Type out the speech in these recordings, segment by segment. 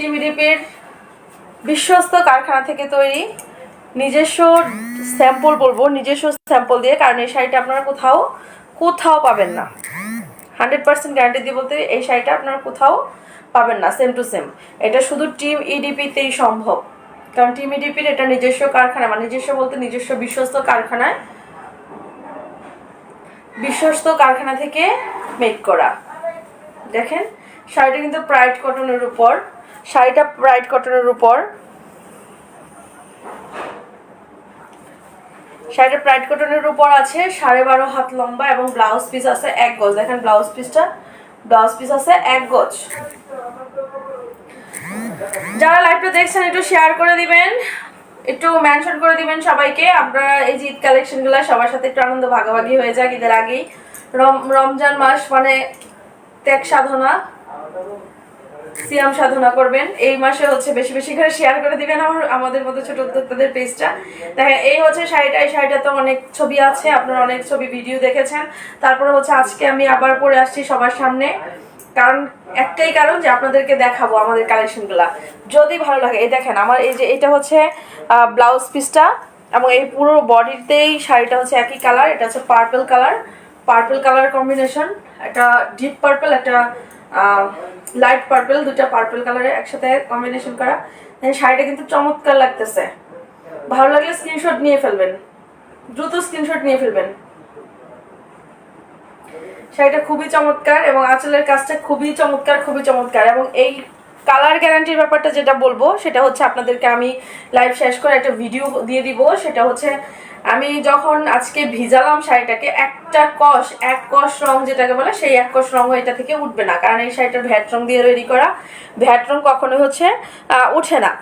টিমিডিপির বিশ্বস্ত কারখানা থেকে তৈরি, নিজস্ব স্যাম্পল বলবো, নিজস্ব স্যাম্পল দিয়ে, কারণ এই শাড়িটা আপনারা কোথাও কোথাও পাবেন না। 100% গ্যারান্টি দিয়ে বলতে এই শাড়িটা আপনারা কোথাও পাবেন না সেম টু সেম। এটা শুধু টিম ইডিপিতেই সম্ভব, কারণ টিম ইডিপির এটা নিজস্ব কারখানা, মানে নিজস্ব বলতে নিজস্ব বিশ্বস্ত কারখানায়, বিশ্বস্ত কারখানা থেকে মেক করা। দেখেন শাড়িটা কিন্তু প্রাইড কটনের উপর, শাড়িটা প্রাইড কটনের উপর, শাড়িটা প্রাইড কটনের উপর আছে, 12.5 হাত লম্বা এবং ব্লাউজ পিস আছে 1 গজ। দেখেন ব্লাউজ পিস আছে 1 গজ। যারা লাইভটা দেখছেন একটু শেয়ার করে দিবেন, একটু মেনশন করে দিবেন সবাইকে। আপনারা এই যে ঈদ কালেকশনগুলো সবার সাথে একটু আনন্দ ভাগাভাগি হয়ে যাক ঈদের আগেই। রমজান মাস মানে ত্যাগ সাধনা, সিয়াম সাধনা করবেন এই মাসে, হচ্ছে বেশি বেশি করে শেয়ার করে দিবেন আমাদের মতো ছোট উদ্যোক্তাদের পেজটা। দেখেন এই হচ্ছে শাড়িটা, এই শাড়িটাতে অনেক ছবি আছে, আপনারা অনেক ছবি ভিডিও দেখেছেন। তারপরে হচ্ছে আজকে আমি আবার পরে আসছি সবার সামনে, কারণ একটাই কারণ যে আপনাদেরকে দেখাবো আমাদের কালেকশনগুলা যদি ভালো লাগে। এই দেখেন আমার এই যে এটা হচ্ছে ব্লাউজ পিসটা, এবং এই পুরো বডিতেই শাড়িটা হচ্ছে একই কালার, এটা হচ্ছে পার্পল কালার কম্বিনেশন, একটা ডিপ পার্পল, একটা লাইট পার্পল, দুটা পার্পল কালারে একসাথে কম্বিনেশন করা। শাড়িটা কিন্তু চমৎকার লাগতেছে, ভালো লাগলে স্ক্রিনশট নিয়ে ফেলবেন, দ্রুত স্ক্রিনশট নিয়ে ফেলবেন। শাড়িটা খুবই চমৎকার এবং আঁচলের কাজটা খুবই চমৎকার। এবং এই কালার গ্যারান্টির ব্যাপারটা যেটা বলবো সেটা হচ্ছে আপনাদেরকে আমি লাইভ শেষ করে একটা ভিডিও দিয়ে দিব। সেটা হচ্ছে আমি যখন আজকে ভিজালাম শাড়িটাকে, এক কষ রং যেটাকে বলে, সেই 1 কষ রঙও এটা থেকে উঠবে না, কারণ এই শাড়িটার ভ্যাট রং দিয়ে রেডি করা, ভ্যাট রং কখনোই হচ্ছে উঠে না।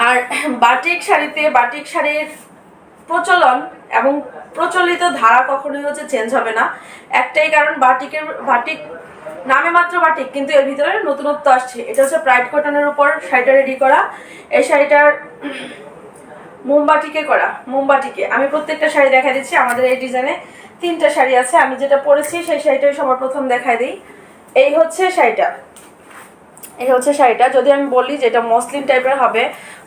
আর বাটিক শাড়ির প্রচলন এবং প্রচলিত ধারা কখনোই হচ্ছে চেঞ্জ হবে না। একটাই কারণ, বাটিক নামে মাত্র বাটিক, কিন্তু এর ভিতরে নতুনত্ব আসছে। এটা হচ্ছে প্রাইড কটনের উপর শাড়িটা রেডি করা। এই শাড়িটার মোমবাটিকে আমি প্রত্যেকটা শাড়ি দেখা দিচ্ছি। আমাদের এই ডিজাইনে 3টা শাড়ি আছে, আমি যেটা পরেছি সেই শাড়িটাই সবার প্রথম দেখাই দিই। এই হচ্ছে শাড়িটা। যদি আমি বলি যে এটা মসলিন টাইপের হবে,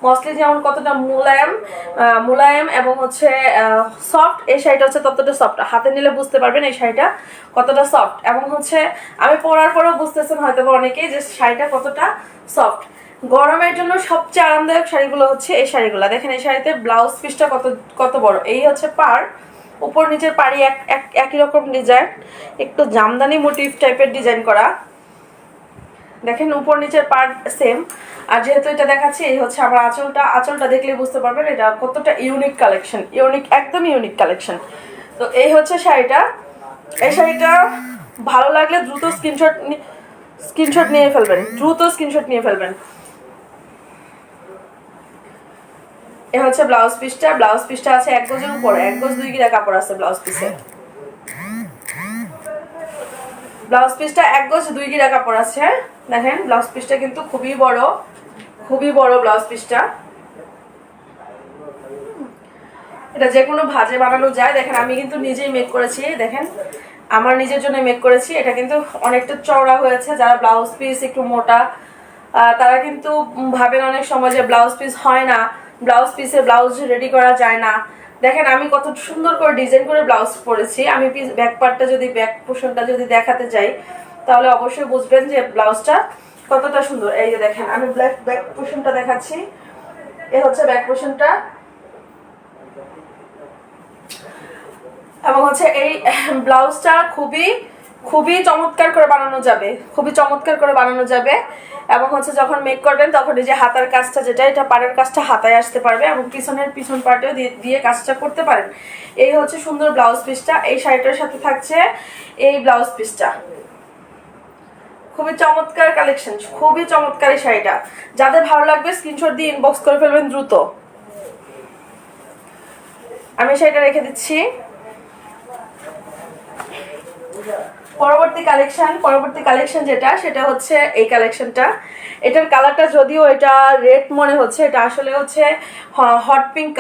মসলিন যেমন কতটা মুলায়েম এবং হচ্ছে সফট, এই শাড়িটা হচ্ছে ততটা সফট। হাতে নিলে বুঝতে পারবেন এই শাড়িটা কতটা সফট, এবং হচ্ছে আমি পরার পরেও বুঝতেছেন হয়তো অনেকেই যে শাড়িটা কতটা সফট। গরমের জন্য সবচেয়ে আরামদায়ক শাড়িগুলো হচ্ছে এই শাড়িগুলো। দেখেন এই শাড়িতে ব্লাউজ পিসটা কত বড়, এই হচ্ছে পাড়, উপর নিচের পাড়ি একই রকম ডিজাইন, একটু জামদানি মোটিভ টাইপের ডিজাইন করা। দেখেন উপর নিচের পার্ট সেম। আর যেহেতু এটা দেখাচ্ছি, এই হচ্ছে আমার আঁচলটা দেখলে বুঝতে পারবেন এটা কতটা একদম ইউনিক কালেকশন। তো এই হচ্ছে শাড়িটা। এই শাড়িটা ভালো লাগলে দ্রুত স্ক্রিনশট নিয়ে ফেলবেন। এ হচ্ছে ব্লাউজ পিসটা আছে 1 গজের উপরে, 1 গজ 2 গিরা কাপড় আছে ব্লাউজ পিসে। ব্লাউজ পিসটা 1 গজ 2 গিরা কাপড় আছে। দেখেন ব্লাউজ পিসটা কিন্তু খুবই বড় ব্লাউজ পিসটা। এটা যে কোনো ভাজে বানানো যায়। দেখেন আমি কিন্তু নিজেই মেক করেছি, দেখেন আমার নিজের জন্য মেক করেছি। এটা কিন্তু অনেকটা চওড়া হয়েছে। যারা ব্লাউজ পিস একটু মোটা তারা কিন্তু ভাবেন অনেক সময় যে ব্লাউজ পিস হয় না, ব্লাউজ রেডি করা যায় না। দেখেন আমি কত সুন্দর করে ডিজাইন করে ব্লাউজ পরেছি। আমি ব্যাক পোর্শনটা যদি দেখাতে যাই তাহলে অবশ্যই বুঝবেন যে ব্লাউজটা কতটা সুন্দর। এই যে দেখেন আমি ব্যাক পোর্শনটা দেখাচ্ছি, এই হচ্ছে ব্যাক পোর্শনটা। এবং হচ্ছে এই ব্লাউজটা খুবই চমৎকার করে বানানো যাবে। এবং হচ্ছে যখন মেক করবেন তখন এই যে হাতার কাজটা যেটা, এটা পাড়ের কাজটা হাতায় আসতে পারবে, এবং পিছন পার্টেও দিয়ে কাজটা করতে পারেন। এই হচ্ছে সুন্দর ব্লাউজ পিসটা। এই শাড়িটার সাথে থাকছে এই ব্লাউজ পিসটা। খুবই চমৎকার কালেকশন, খুবই চমৎকার এই শাড়িটা। যাদের ভালো লাগবে স্ক্রিনশট দিয়ে ইনবক্স করে ফেলবেন দ্রুত। আমি শাড়িটা রেখে দিচ্ছি। পরবর্তী কালেকশন যেটা, সেটা হচ্ছে এই কালেকশনটা। এটার কালারটা যদিও এটা রেড মনে হচ্ছে, এটা আসলে হচ্ছে হট পিঙ্ক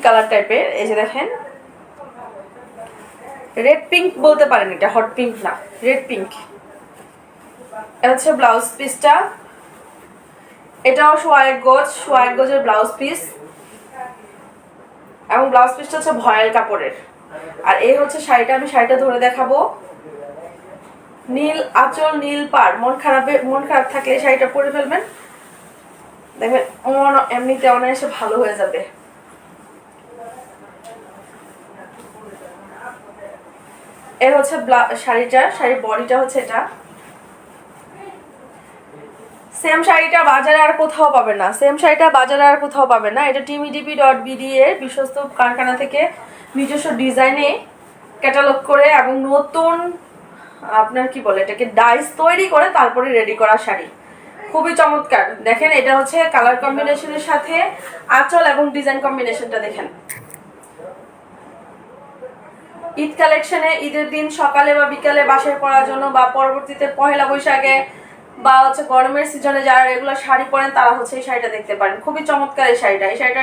কালার টাইপের। এই যে দেখেন রেড পিঙ্ক বলতে পারেন, এটা হট পিঙ্ক না, রেড পিঙ্ক। এটা হচ্ছে ব্লাউজ পিসটা, এটাও সোয়া এক গজের ব্লাউজ পিস, এবং ব্লাউজ পিসটা হচ্ছে ভয়েল কাপড়ের। আর এই হচ্ছে শাড়িটা, আমি শাড়িটা ধরে দেখাবো। নীল আঁচল, নীল পাড়। মন খারাপ থাকলে এই শাড়িটা পরে ফেলবেন, দেখবেন মন এমনিতে অনায়াসে ভালো হয়ে যাবে। এর হচ্ছে শাড়ির বডিটা হচ্ছে এটা। সেম শাড়িটা বাজারে আর কোথাও পাবে না, এটা timidp.bd এর বিশ্বস্ত কারখানা থেকে নিজস্ব ডিজাইনে ক্যাটালগ করে এবং নতুন আপনার কি বলে এটাকে ডাইস তৈরি করে তারপরে রেডি করা শাড়ি, খুবই চমৎকার। দেখেন এটা হচ্ছে কালার কম্বিনেশনের সাথে আঁচল এবং ডিজাইন কম্বিনেশনটা দেখেন। ঈদ কালেকশনে ঈদের দিন সকালে বা বিকালে বাসায় পরার জন্য বা পরবর্তীতে পহেলা বৈশাখে বা হচ্ছে গরমের সিজনে যারা রেগুলার শাড়ি পরেন তারা হচ্ছে এই শাড়িটা দেখতে পারেন। খুবই চমৎকার এই শাড়িটা। এই শাড়িটা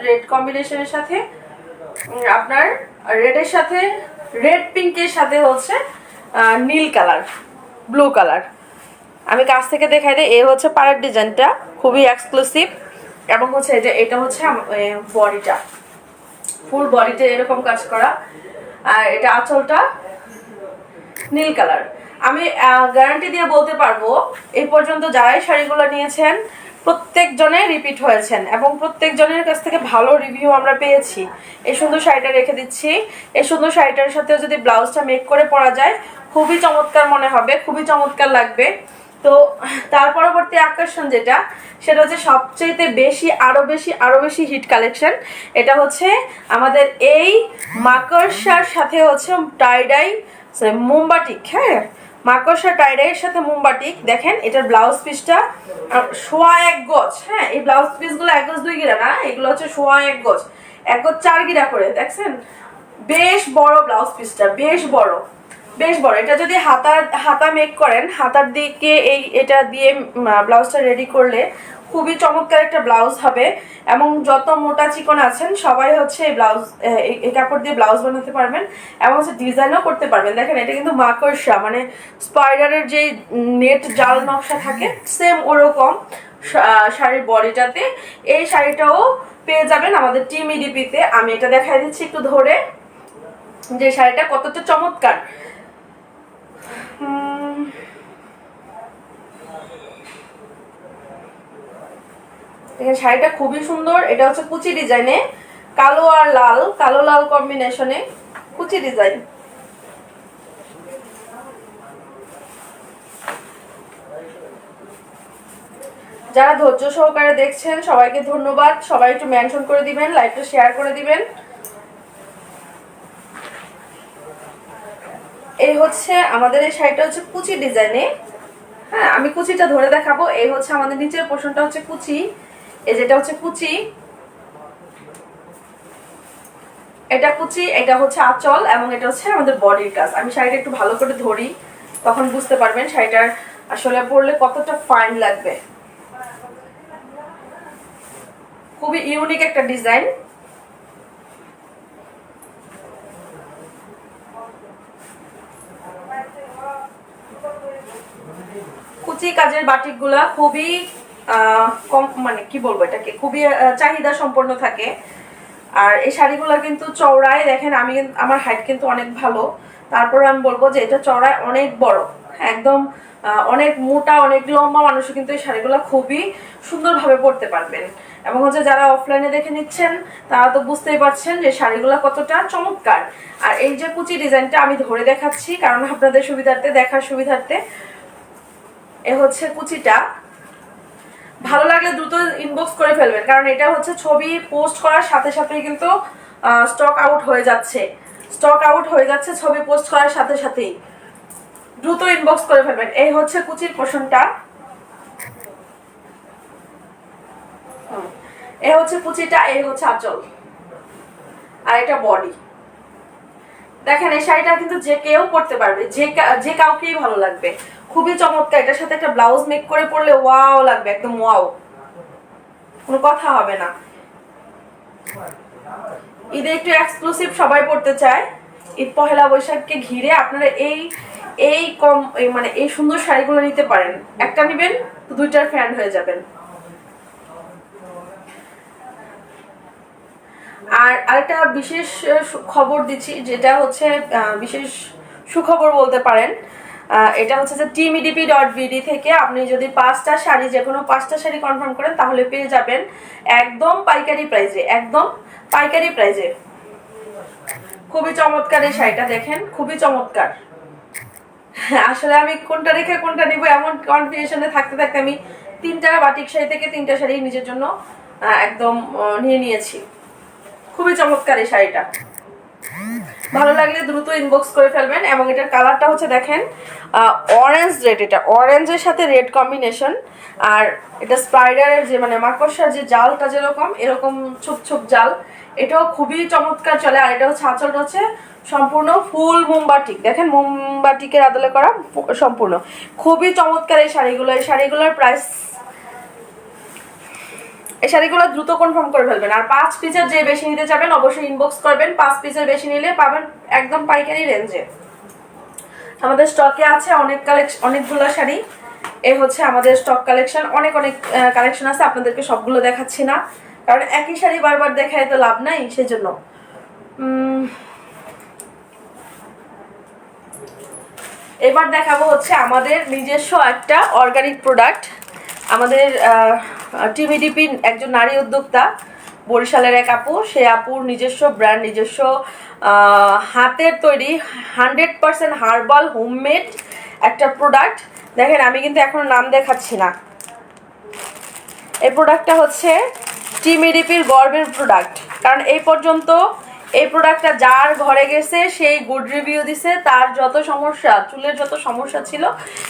রেড কম্বিনেশনের সাথে আপনার রেড পিঙ্কের সাথে হচ্ছে নীল কালার, ব্লু কালার। আমি কাছ থেকে দেখাই দিই। এই হচ্ছে পাড়ের ডিজাইনটা, খুবই এক্সক্লুসিভ। এবং হচ্ছে এটা হচ্ছে বডিটা, ফুল বডিতে এরকম কাজ করা। আর এটা আঁচলটা নীল কালার। আমি গ্যারান্টি দিয়ে বলতে পারবো এই পর্যন্ত যারাই শাড়িগুলো নিয়েছেন প্রত্যেকজনে রিপিট হয়েছেন এবং প্রত্যেকজনের কাছ থেকে ভালো রিভিউ আমরা পেয়েছি। এই সুন্দর শাড়িটা রেখে দিচ্ছি। এই সুন্দর শাড়িটার সাথেও যদি ব্লাউজটা মেক করে পরা যায় খুবই চমৎকার মনে হবে, খুবই চমৎকার লাগবে। তো তার পরবর্তী আকর্ষণ সেটা হচ্ছে সবচেয়ে আরো বেশি হিট কালেকশন। এটা হচ্ছে আমাদের এই মাকড়সার সাথে হচ্ছে টাইডাই মোমবাটিক। হ্যাঁ, মাকড়সা টাইডাইয়ের সাথে মোমবাটিক। দেখেন এটার ব্লাউজ পিসটা সোয়া এক গজ। হ্যাঁ, এই ব্লাউজ পিসগুলো 1 গজ 2 গিরা না, এগুলো হচ্ছে সোয়া 1 গজ 4 গিরা করে। দেখছেন বেশ বড় ব্লাউজ পিসটা, বেশ বড়। এটা যদি হাতা মেক করেন, হাতার দিকে এটা দিয়ে ব্লাউজটা রেডি করলে খুবই চমৎকার একটা ব্লাউজ হবে। এবং যত মোটা চিকন আছেন সবাই হচ্ছে এই কাপড় দিয়ে ব্লাউজ বানাতে পারবেন এবং হচ্ছে ডিজাইনও করতে পারবেন। দেখেন এটা কিন্তু মাকড়সা মানে স্পাইডারের যে নেট জাল নকশা থাকে সেম ওরকম শাড়ির বডিটাতে। এই শাড়িটাও পেয়ে যাবেন আমাদের টিম ইডিপিতে। আমি এটা দেখাই দিচ্ছি একটু ধরে যে শাড়িটা কতটা চমৎকার। শাড়িটা খুবই সুন্দর। এটা হচ্ছে কুচি ডিজাইনে, কালো লাল কম্বিনেশনে কুচি ডিজাইন। যারা ধৈর্য সহকারে দেখছেন সবাইকে ধন্যবাদ। সবাই একটু মেনশন করে দিবেন, লাইভটা শেয়ার করে দিবেন। এই হচ্ছে আমাদের এই শাড়িটা হচ্ছে কুচি ডিজাইনে। হ্যাঁ, আমি কুচিটা ধরে দেখাবো। এই হচ্ছে আমাদের নিচের পোর্শনটা হচ্ছে কুচি, এই যেটা হচ্ছে কুচি, এটা কুচি, এটা হচ্ছে আঁচল এবং এটা হচ্ছে আমাদের বডির কাজ। আমি শাড়িটা একটু ভালো করে ধরি, তখন বুঝতে পারবেন শাড়িটার আসলে পরলে কতটা ফাইন লাগবে। খুবই ইউনিক একটা ডিজাইন। কুচি কাজের বাটিকগুলা খুবই কম, মানে কি বলবো, এটাকে খুবই চাহিদা সম্পন্ন থাকে। আর এই শাড়িগুলো কিন্তু চওড়ায় দেখেন, আমার হাইট কিন্তু অনেক ভালো, তারপরে আমি বলবো যে এটা চওড়ায় অনেক বড়, একদম অনেক মোটা, অনেক লম্বা মানুষও কিন্তু এই শাড়িগুলো খুবই সুন্দরভাবে পরতে পারবেন। এবং হচ্ছে যারা অফলাইনে দেখে নিচ্ছেন তারা তো বুঝতেই পারছেন যে শাড়িগুলো কতটা চমৎকার। আর এই যে কুচি ডিজাইনটা আমি ধরে দেখাচ্ছি কারণ আপনাদের দেখার সুবিধার্থে। এ হচ্ছে কুচিটা। ভালো লাগলে দ্রুত ইনবক্স করে ফেলবেন কারণ এটা হচ্ছে ছবি পোস্ট করার সাথে সাথেই কিন্তু স্টক আউট হয়ে যাচ্ছে। ছবি পোস্ট করার সাথে সাথেই দ্রুত ইনবক্স করে ফেলবেন। এই হচ্ছে কুচির পোর্শনটা, এই হচ্ছে কুচিটা, এই হচ্ছে আঁচল, আর এটা বডি। দেখেন এই শাড়িটা কিন্তু যে কেউ পরতে পারবে, যে কাউকেই ভালো লাগবে। খুবই চমৎকার। এটার সাথে একটা ব্লাউজ মেক করে পরলে ওয়াও লাগবে, একদম ওয়াও, কোনো কথা হবে না। ঈদে একটু এক্সক্লুসিভ সবাই পড়তে চায়। ঈদ পহেলা বৈশাখকে ঘিরে আপনারা এই মানে এই সুন্দর শাড়িগুলো নিতে পারেন। একটা নেবেন তো 2টার ফ্যান হয়ে যাবেন। আর আরেকটা বিশেষ খবর দিচ্ছি, যেটা হচ্ছে বিশেষ সুখবর বলতে পারেন। এটা হচ্ছে যে teamedp.bd থেকে আপনি যদি 5টা শাড়ি, যে কোনো 5টা শাড়ি কনফার্ম করেন তাহলে পেয়ে যাবেন একদম পাইকারি প্রাইজে, একদম পাইকারি প্রাইজে। খুবই চমৎকার এই শাড়িটা, দেখেন খুবই চমৎকার। আসলে আমি কোনটা রেখে কোনটা নিব এমন কনফিউশনে থাকতে থাকতে আমি 3টা বাটিক শাড়ি থেকে 3টা শাড়ি নিজের জন্য একদম নিয়ে নিয়েছি। খুবই চমৎকার এই শাড়িটা, ভালো লাগলে দ্রুত ইনবক্স করে ফেলবেন। এবং এটার কালারটা হচ্ছে দেখেন অরেঞ্জ রেড, এটা অরেঞ্জের সাথে রেড কম্বিনেশন। আর এটা স্পাইডারের যে মানে মাকড়সার যে জালটা যেরকম এরকম ছোপ ছোপ জাল, এটাও খুবই চমৎকার চলে। আর এটা হচ্ছে আঁচলটা হচ্ছে সম্পূর্ণ ফুল মোমবাটিক, দেখেন মোমবাটিকের আদলে করা সম্পূর্ণ, খুবই চমৎকার এই শাড়িগুলো। এই শাড়িগুলোর প্রাইস, এই শাড়িগুলো দ্রুত কনফার্ম করে ফেলবেন। আর 5 পিসের যে বেশি নিতে চাবেন অবশ্যই ইনবক্স করবেন। 5 পিসের বেশি নিলে পাবেন একদম পাইকারি রেঞ্জে। আমাদের স্টকে আছে অনেকগুলো শাড়ি। এই হচ্ছে আমাদের স্টক কালেকশন, অনেক কালেকশন আছে, আপনাদেরকে সবগুলো দেখাচ্ছি না কারণ একই শাড়ি বারবার দেখায় তো লাভ নাই, সেজন্য। এবার দেখাবো হচ্ছে আমাদের নিজস্ব একটা অর্গানিক প্রোডাক্ট। আমাদের টিমিডিপি একজন নারী উদ্যোক্তা, বরিশালের এক আপু, সে আপুর নিজস্ব ব্র্যান্ড, নিজস্ব হাতের তৈরি 100% হার্বাল হোমমেড একটা প্রোডাক্ট। দেখেন আমি কিন্তু এখনো নাম দেখাচ্ছি না। এই প্রোডাক্টটা হচ্ছে টিমিডিপির গর্বের প্রোডাক্ট, কারণ এই পর্যন্ত এই প্রোডাক্টটা যার ঘরে গেছে সেই গুড রিভিউ দিছে। তার যত সমস্যা, চুলের যত সমস্যা ছিল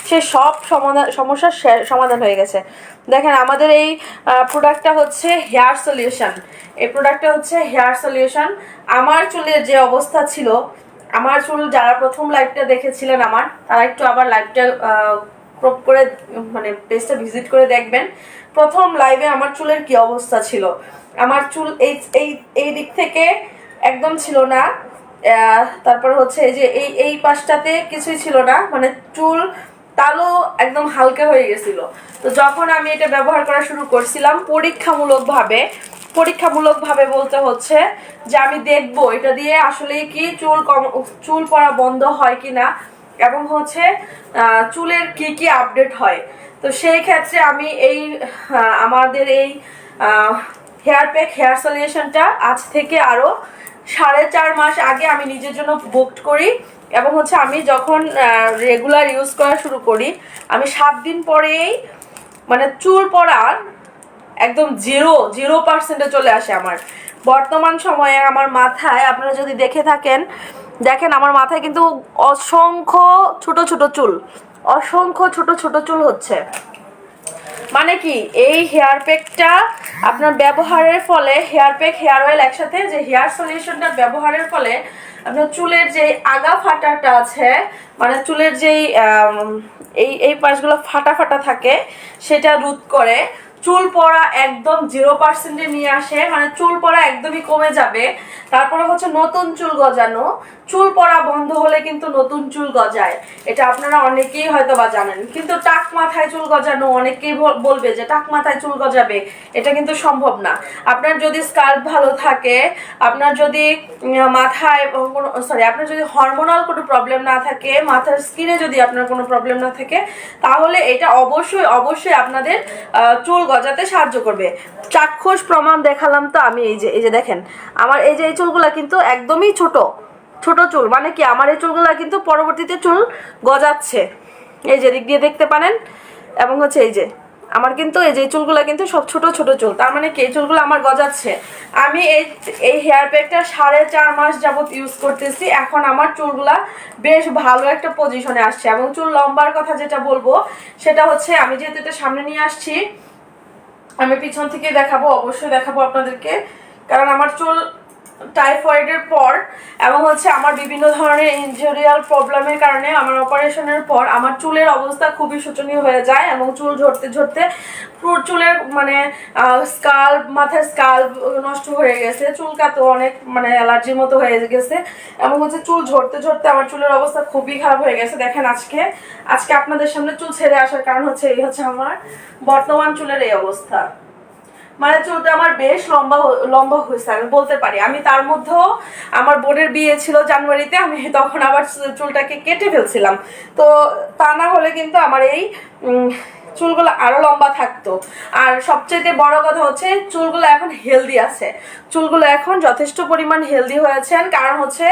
সে সব সমস্যার সমাধান হয়ে গেছে। দেখেন আমাদের এই প্রোডাক্টটা হচ্ছে হেয়ার সলিউশন। এই প্রোডাক্টটা হচ্ছে হেয়ার সলিউশন। আমার চুলের যে অবস্থা ছিল, আমার চুল যারা প্রথম লাইভটা দেখেছিলেন আমার, তারা একটু আবার লাইভটা ক্রপ করে মানে পেজটা ভিজিট করে দেখবেন। প্রথম লাইভে আমার চুলের কি অবস্থা ছিল। আমার চুল এই এই এই দিক থেকে একদম ছিল না, তারপর হচ্ছে এই যে এই পাশটাতে কিছুই ছিল না, মানে চুল তালো একদম হালকা হয়ে গেছিল। তো যখন আমি এটা ব্যবহার করা শুরু করছিলাম পরীক্ষামূলকভাবে বলতে হচ্ছে যে আমি দেখবো এটা দিয়ে আসলে কি চুল পড়া বন্ধ হয় কিনা, এবং হচ্ছে চুলের কি কি আপডেট হয়। তো সেই ক্ষেত্রে আমি এই আমাদের এই হেয়ার প্যাক হেয়ার সলিউশনটা আজ থেকে আরো 4.5 মাস আগে আমি নিজের জন্য বুকড করি। এবং হচ্ছে আমি যখন রেগুলার ইউজ করা শুরু করি, আমি 7 দিন পরেই মানে চুল পড়ার একদম 0% চলে আসে আমার। বর্তমান সময়ে আমার মাথায় আপনারা যদি দেখে থাকেন, দেখেন আমার মাথায় কিন্তু অসংখ্য ছোট ছোট চুল হচ্ছে। মানে কি, এই হেয়ার প্যাকটা আপনার ব্যবহারের ফলে, হেয়ার প্যাক হেয়ার অয়েল একসাথে যে হেয়ার সলিউশনটা ব্যবহারের ফলে আপনার চুলের যে আগা ফাটাটা আছে, মানে চুলের যেই এই পাশগুলো ফাটা থাকে সেটা রোধ করে, চুল পড়া একদম 0%-এ নিয়ে আসে, মানে চুল পড়া একদমই কমে যাবে। তারপরে হচ্ছে নতুন চুল গজানো, চুল পড়া বন্ধ হলে কিন্তু নতুন চুল গজায়, এটা আপনারা অনেকেই হয়তো বা জানেন। কিন্তু টাক মাথায় চুল গজানো, অনেকেই বলবে যে টাক মাথায় চুল গজাবে, এটা কিন্তু সম্ভব না। আপনার যদি স্কাল্প ভালো থাকে, আপনার যদি মাথায় আপনার যদি হরমোনাল কোনো প্রবলেম না থাকে, মাথার স্কিনে যদি আপনার কোনো প্রবলেম না থাকে, তাহলে এটা অবশ্যই আপনাদের চুল গজাতে সাহায্য করবে। চাক্ষুষ প্রমাণ দেখালাম তো আমি। এই যে দেখেন আমার এই চুলগুলা কিন্তু একদমই ছোট চুল, মানে কি আমার এই চুলগুলা কিন্তু পরবর্তীতে চুল গজাচ্ছে, এই যে দিক দিয়ে দেখতে পারেন। এবং হচ্ছে এই যে আমার কিন্তু এই যে চুলগুলা কিন্তু সব ছোট চুল, তার মানে কি এই চুলগুলো আমার গজাচ্ছে। আমি এই হেয়ার প্যাকটা 4.5 মাস যাবত ইউজ করতেছি, এখন আমার চুলগুলা বেশ ভালো একটা পজিশনে আসছে। এবং চুল লম্বার কথা যেটা বলবো সেটা হচ্ছে, আমি যেহেতু এটা সামনে নিয়ে আসছি, আমি পিছন থেকে দেখাবো, অবশ্যই দেখাবো আপনাদেরকে, কারণ আমার চুল টাইফয়েডের পর এবং হচ্ছে আমার বিভিন্ন ধরনের ইনজুরিয়াল প্রবলেমের কারণে আমার অপারেশনের পর আমার চুলের অবস্থা খুবই শোচনীয় হয়ে যায় এবং চুল ঝরতে ঝরতে পুরো চুলের মানে স্কাল্প, মাথার স্কাল্প নষ্ট হয়ে গেছে, চুলকাতো অনেক মানে অ্যালার্জির মতো হয়ে গেছে এবং হচ্ছে চুল ঝরতে ঝরতে আমার চুলের অবস্থা খুবই খারাপ হয়ে গেছে। দেখেন আজকে আপনাদের সামনে চুল ছেড়ে আসার কারণ হচ্ছে এই হচ্ছে আমার বর্তমান চুলের এই অবস্থা। মানে চুলটা আমার বেশ লম্বা লম্বা হয়েছে আমি বলতে পারি। আমি তার মধ্যেও আমার বোনের বিয়ে ছিল জানুয়ারিতে, আমি তখন আবার চুলটাকে কেটে ফেলছিলাম। তো তা না হলে কিন্তু আমার এই চুলগুলো আরো লম্বা থাকতো। আর সবচেয়ে বড় কথা হচ্ছে চুলগুলো এখন হেলদি আছে, চুলগুলো এখন যথেষ্ট পরিমাণ হেলদি হয়েছেন, কারণ হচ্ছে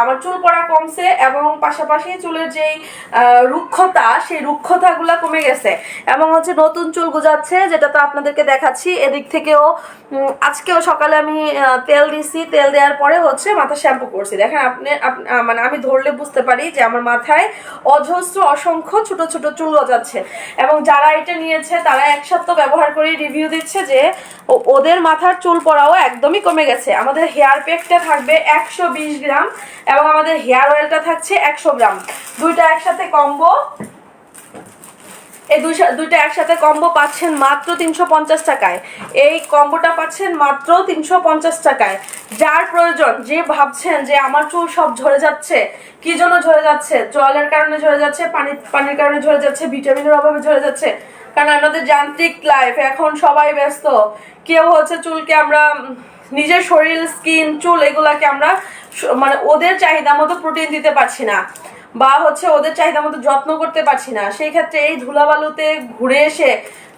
আমার চুল পড়া কমছে এবং পাশাপাশি চুলের যেই রুক্ষতা, সেই রুক্ষতাগুলো কমে গেছে এবং হচ্ছে নতুন চুল গজাচ্ছে, যেটা তো আপনাদেরকে দেখাচ্ছি। এদিক থেকেও আজকেও সকালে আমি তেল দিছি, তেল দেওয়ার পরে হচ্ছে মাথা শ্যাম্পু করছি। দেখেন আপনি মানে আমি ধরলে বুঝতে পারি যে আমার মাথায় অজস্র অসংখ্য ছোট ছোট চুল গজাচ্ছে এবং যারা এটা নিয়েছে তারা এক সপ্তাহ ব্যবহার করে রিভিউ দিচ্ছে যে ওদের মাথার চুল পড়াও একদমই কমে গেছে। আমাদের হেয়ার প্যাকটা থাকবে 120 গ্রাম এবং আমাদের হেয়ার অয়েলটা থাকছে 100 গ্রাম, দুইটা একসাথে কম্বো। এই দুইটা একসাথে কম্বো পাচ্ছেন মাত্র 350 টাকায়। এই কম্বোটা পাচ্ছেন মাত্র 350 টাকায়। যার প্রয়োজন, যে ভাবছেন যে আমার চুল সব ঝরে যাচ্ছে, কি জন্য ঝরে যাচ্ছে, জলের কারণে ঝরে যাচ্ছে, পানির কারণে ঝরে যাচ্ছে, ভিটামিনের অভাবে ঝরে যাচ্ছে, কারণ আমাদের যান্ত্রিক লাইফ, এখন সবাই ব্যস্ত। কেউ হচ্ছে চুলকে আমরা নিজের শরীর, স্কিন, চুল এগুলাকে আমরা মানে ওদের চাহিদা মতো প্রোটিন দিতে পারছি না বা হচ্ছে ওদের চাহিদা মতো যত্ন করতে পারছি না। সেই ক্ষেত্রে এই ধুলাবালুতে ঘুরে এসে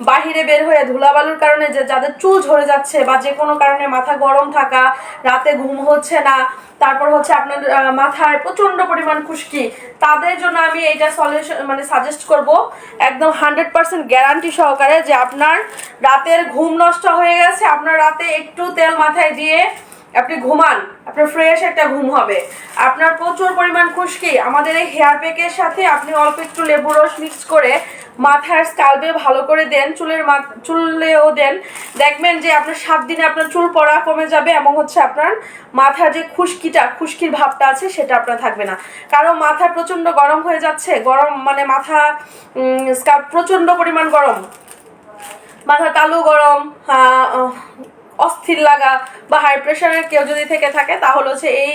বাহিরে বের হয়ে ধুলাবালুর কারণে যে যাদের চুল ঝরে যাচ্ছে বা যে কোনো কারণে মাথা গরম থাকা, রাতে ঘুম হচ্ছে না, তারপর হচ্ছে আপনার মাথায় প্রচন্ড পরিমাণ খুশকি, তাদের জন্য আমি এইটা সলিউশন মানে সাজেস্ট করব একদম 100% গ্যারান্টি সহকারে যে আপনার রাতের ঘুম নষ্ট হয়ে গেছে, আপনার রাতে একটু তেল মাথায় দিয়ে আপনি ঘুমান, আপনার ফ্রেশ একটা ঘুম হবে। আপনার প্রচুর পরিমাণ খুশকি, আমাদের এই হেয়ার প্যাকের সাথে আপনি অল্প একটু লেবুর রস মিক্স করে মাথার স্কাল্পে ভালো করে দেন, চুলেও দেন, দেখবেন যে আপনার 7 দিনে আপনার চুল পড়া কমে যাবে এবং হচ্ছে আপনার মাথার যে খুশকির ভাবটা আছে সেটা আপনার থাকবে না। কারণ মাথা প্রচন্ড গরম হয়ে যাচ্ছে, গরম মানে মাথা স্কাল্প প্রচন্ড পরিমাণ গরম, মাথা তালু গরম, অস্থির লাগা বা হাই প্রেশারের কেউ যদি থেকে থাকে তাহলে হচ্ছে এই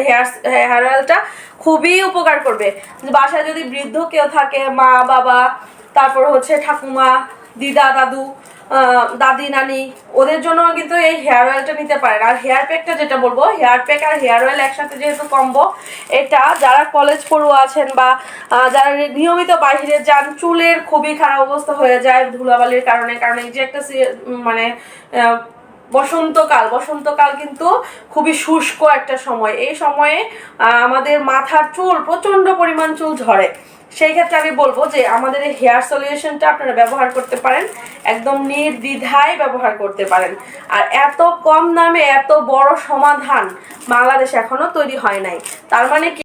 হেয়ার অয়েলটা খুবই উপকার করবে। বাসায় যদি বৃদ্ধ কেউ থাকে, মা বাবা, তারপর হচ্ছে ঠাকুমা, দিদা দাদু, দাদি নানি, ওদের জন্য কিন্তু এই হেয়ার অয়েলটা নিতে পারেন। আর হেয়ার প্যাকটা যেটা বলবো, হেয়ার প্যাক আর হেয়ার অয়েল একসাথে যেহেতু কম্বো, এটা যারা কলেজ পড়ুয়া আছেন বা যারা নিয়মিত বাইরে যান, চুলের খুবই খারাপ অবস্থা হয়ে যায় ধুলাবালির কারণে, কারণ এই যে একটা মানে বসন্তকাল কিন্তু খুবই শুষ্ক একটা সময়। এই সময়ে আমাদের মাথার চুল প্রচন্ড পরিমাণ চুল ঝরে। সেই ক্ষেত্রে আমি বলবো যে আমাদের এই হেয়ার সলিউশনটা আপনারা ব্যবহার করতে পারেন, একদম নির্দ্বিধায় ব্যবহার করতে পারেন। আর এত কম দামে এত বড় সমাধান বাংলাদেশে এখনো তৈরি হয় নাই। তার মানে কি